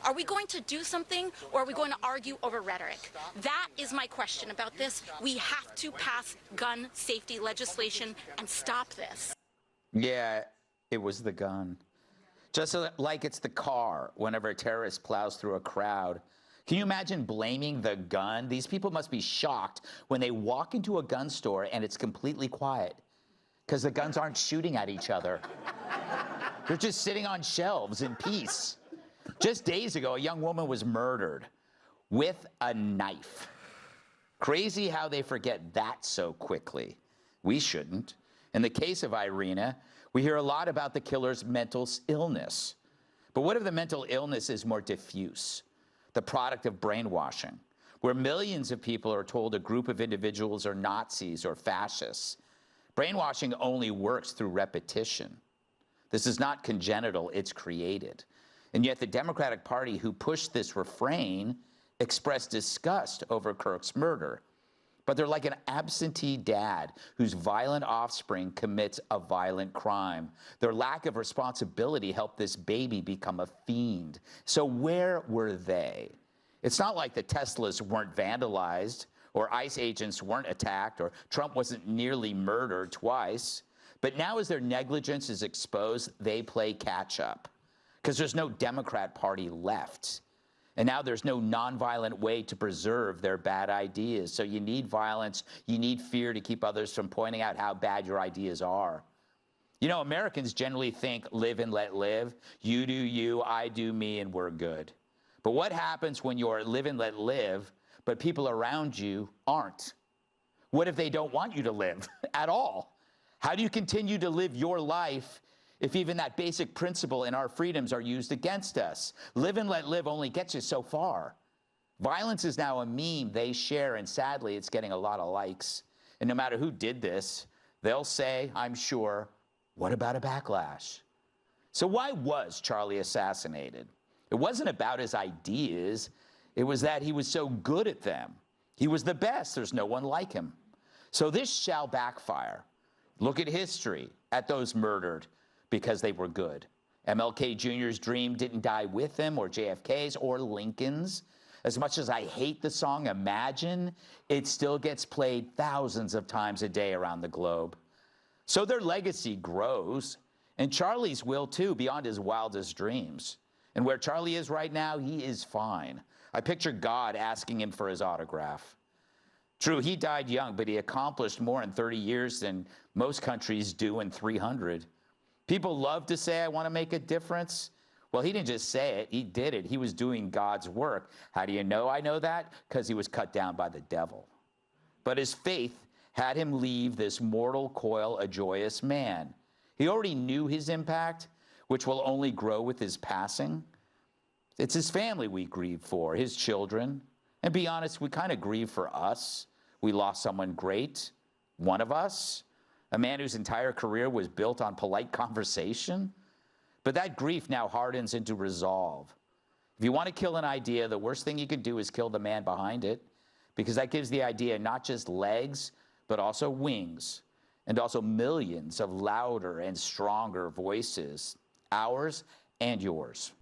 Are we going to do something, or are we going to argue over rhetoric? That is my question about this. We have to pass gun safety legislation and stop this. Yeah, it was the gun. Just like it's the car whenever a terrorist plows through a crowd. Can you imagine blaming the gun? These people must be shocked when they walk into a gun store and it's completely quiet because the guns aren't shooting at each other. They're just sitting on shelves in peace. Just days ago, a young woman was murdered with a knife. Crazy how they forget that so quickly. We shouldn't. In the case of Irina, we hear a lot about the killer's mental illness. But what if the mental illness is more diffuse, the product of brainwashing, where millions of people are told a group of individuals are Nazis or fascists? Brainwashing only works through repetition. This is not congenital, it's created. And yet the Democratic Party, who pushed this refrain, expressed disgust over Kirk's murder. But they're like an absentee dad whose violent offspring commits a violent crime. Their lack of responsibility helped this baby become a fiend. So where were they? It's not like the Teslas weren't vandalized, or ICE agents weren't attacked, or Trump wasn't nearly murdered twice. But now as their negligence is exposed, they play catch up. Because there's no Democrat Party left. And now there's no nonviolent way to preserve their bad ideas. So you need violence, you need fear to keep others from pointing out how bad your ideas are. You know, Americans generally think live and let live. You do you, I do me, and we're good. But what happens when you're live and let live, but people around you aren't? What if they don't want you to live at all? How do you continue to live your life if even that basic principle in our freedoms are used against us? Live and let live only gets you so far. Violence is now a meme they share, and sadly, it's getting a lot of likes. And no matter who did this, they'll say, I'm sure, what about a backlash? So why was Charlie assassinated? It wasn't about his ideas. It was that he was so good at them. He was the best. There's no one like him. So this shall backfire. Look at history, at those murdered because they were good. MLK Jr.'s dream didn't die with him, or JFK's, or Lincoln's. As much as I hate the song Imagine, it still gets played thousands of times a day around the globe. So their legacy grows, and Charlie's will too, beyond his wildest dreams. And where Charlie is right now, he is fine. I picture God asking him for his autograph. True, he died young, but he accomplished more in 30 years than most countries do in 300. People love to say, I want to make a difference. Well, he didn't just say it, he did it. He was doing God's work. How do you know I know that? Because he was cut down by the devil. But his faith had him leave this mortal coil a joyous man. He already knew his impact, which will only grow with his passing. It's his family we grieve for, his children. And be honest, we kind of grieve for us. We lost someone great, one of us, a man whose entire career was built on polite conversation. But that grief now hardens into resolve. If you want to kill an idea, the worst thing you can do is kill the man behind it, because that gives the idea not just legs, but also wings, and also millions of louder and stronger voices, ours and yours.